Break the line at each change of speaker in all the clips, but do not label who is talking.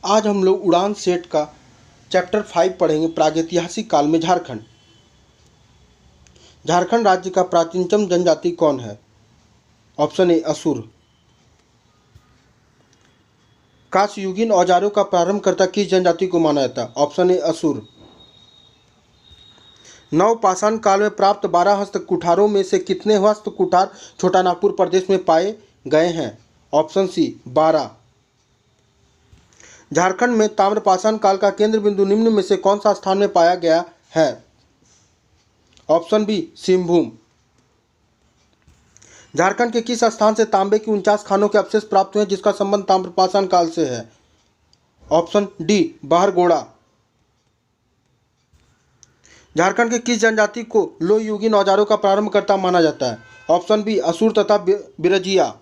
आज हम लोग उड़ान सेट का चैप्टर 5 पढ़ेंगे। प्रागैतिहासिक काल में झारखंड। झारखंड राज्य का प्राचीनतम जनजाति कौन है? ऑप्शन ए असुर। कांस्ययुगीन औजारों का प्रारंभकर्ता किस जनजाति को माना जाता है? ऑप्शन ए असुर। नवपाषाण काल में प्राप्त 12 हस्त कुठारों में से कितने हस्त कुठार छोटानागपुर प्रदेश में पाए गए हैं? Option C 12। झारखंड में ताम्रपाषाण काल का केंद्र बिंदु निम्न में से कौन सा स्थान में पाया गया है? Option B Singhbhum. झारखंड के किस स्थान से तांबे की 49 खानों के अवशेष प्राप्त हुए जिसका संबंध ताम्रपाषाण काल से है? Option D Bahragora. झारखंड के किस जनजाति को लोह युगीन औजारों का प्रारंभकर्ता माना जाता है? ऑप्शन बी असुर तथा बिरजिया।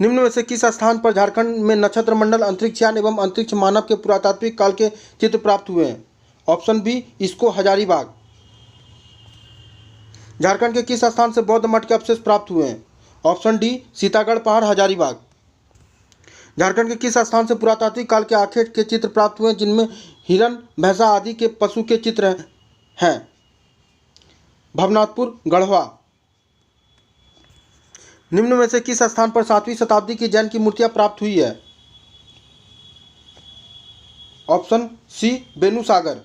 निम्न में से किस स्थान पर झारखंड में नक्षत्र मंडल, अंतरिक्ष यान एवं अंतरिक्ष मानव के पुरातात्विक काल के चित्र प्राप्त हुए हैं? ऑप्शन बी इसको हजारीबाग। झारखंड के किस स्थान से बौद्ध मठ के अवशेष प्राप्त हुए हैं? ऑप्शन डी सीतागढ़ पहाड़ हजारीबाग। झारखंड के किस स्थान से पुरातात्विक काल के आखेट के चित्र प्राप्त हुए हैं जिनमें हिरण, भैंसा आदि के पशु के चित्र हैं? भवनाथपुर गढ़वा। निम्न में से किस स्थान पर 7वीं शताब्दी की जैन की मूर्तियां प्राप्त हुई है? Option C Benusagar.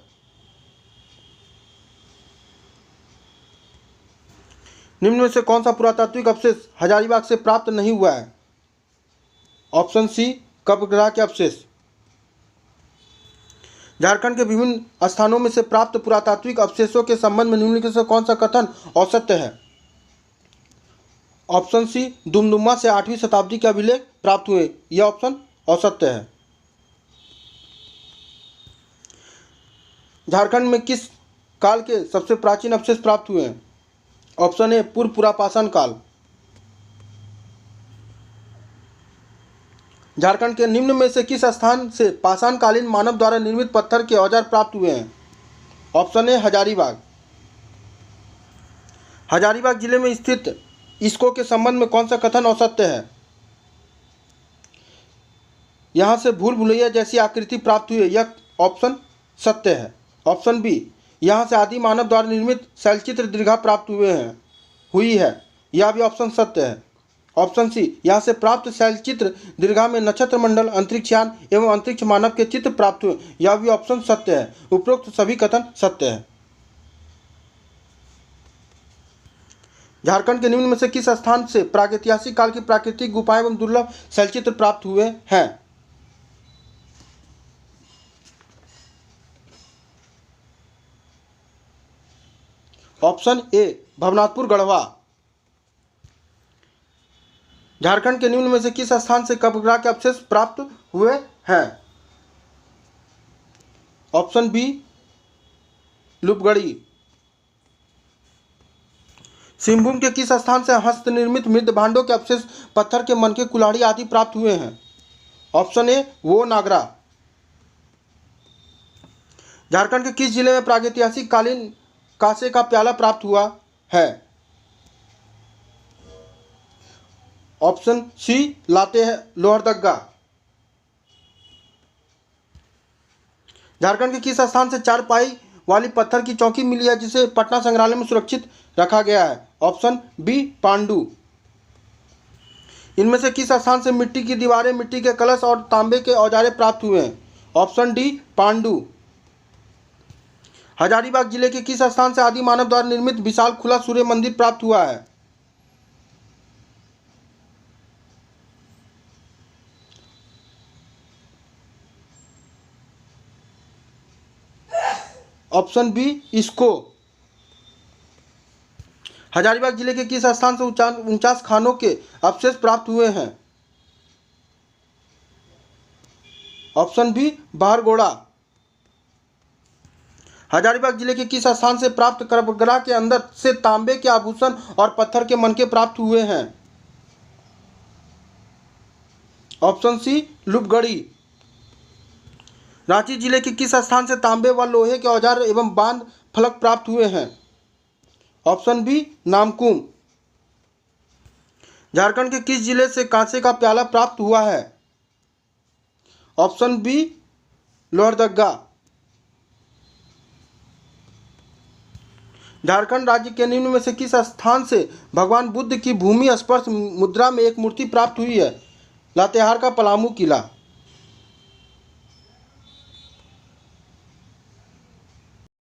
निम्न में से कौन सा पुरातात्विक अवशेष हजारीबाग से प्राप्त नहीं हुआ है? ऑप्शन सी कब्रगाह के अवशेष। झारखंड के विभिन्न स्थानों में से प्राप्त पुरातात्विक अवशेषों के संबंध में निम्नलिखित से कौन सा कथन औसत्य है? ऑप्शन सी दुमदुमा से 8वीं शताब्दी के अभिलेख प्राप्त हुए। यह ऑप्शन औसत्य है। झारखंड में किस काल के सबसे प्राचीन अवशेष प्राप्त हुए हैं? ऑप्शन ए पूर्व पुरापाषाण काल। झारखंड के निम्न में से किस स्थान से पाषाणकालीन मानव द्वारा निर्मित पत्थर के औजार प्राप्त हुए हैं? ऑप्शन ए हजारीबाग। हजारीबाग जिले में स्थित इसको के संबंध में कौन सा कथन औसत्य है? यहां से भूल भुलैया जैसी आकृति प्राप्त हुई है। यह ऑप्शन सत्य है। ऑप्शन बी यहां से आदि मानव द्वारा निर्मित शैलचित्र दीर्घा प्राप्त हुई है। यह भी ऑप्शन सत्य है। ऑप्शन सी यहाँ से प्राप्त शैलचित्र दीर्घा में नक्षत्र मंडल, अंतरिक्ष यान एवं अंतरिक्ष मानव के चित्र प्राप्त हुए। यह भी ऑप्शन सत्य है। उपरोक्त सभी कथन सत्य है। झारखंड के निम्न में से किस स्थान से प्रागैतिहासिक काल की प्राकृतिक गुफाएं एवं दुर्लभ शैलचित्र प्राप्त हुए हैं? Option A Bhawanathpur Garhwa. झारखंड के निम्न में से किस स्थान से कब्रगाह के अवशेष प्राप्त हुए हैं? Option B लुपगड़ी। सिंहभूम के किस स्थान से हस्तनिर्मित मृद भांडों के अवशेष, पत्थर के मनके, कुल्हाड़ी आदि प्राप्त हुए हैं? ऑप्शन ए वो नागरा। झारखंड के किस जिले में प्रागैतिहासिक कालीन कांसे का प्याला प्राप्त हुआ है? ऑप्शन सी लाते हैं लोहरदगा। झारखंड के किस स्थान से 4 पाई वाली पत्थर की चौकी मिली है जिसे पटना संग्रहालय में सुरक्षित रखा गया है? Option b Pandu. इनमें से किस स्थान से मिट्टी की दीवारें, मिट्टी के कलश और तांबे के औजारे प्राप्त हुए हैं? Option D Pandu. हजारीबाग जिले के किस स्थान से आदि मानव द्वारा निर्मित विशाल खुला सूर्य मंदिर प्राप्त हुआ है? ऑप्शन बी इसको। हजारीबाग जिले के किस स्थान से 49 खानों के अवशेष प्राप्त हुए हैं? Option B Bahragora. हजारीबाग जिले के किस स्थान से प्राप्त कब्रगाह के अंदर से तांबे के आभूषण और पत्थर के मनके प्राप्त हुए हैं? Option C लुपगड़ी। रांची जिले के किस स्थान से तांबे व लोहे के औजार एवं बांध फलक प्राप्त हुए हैं? Option B Namkum. झारखंड के किस जिले से कांसे का प्याला प्राप्त हुआ है? Option B Lohardaga. झारखंड राज्य के निम्न में से किस स्थान से भगवान बुद्ध की भूमि स्पर्श मुद्रा में एक मूर्ति प्राप्त हुई है? लातेहार का पलामू किला।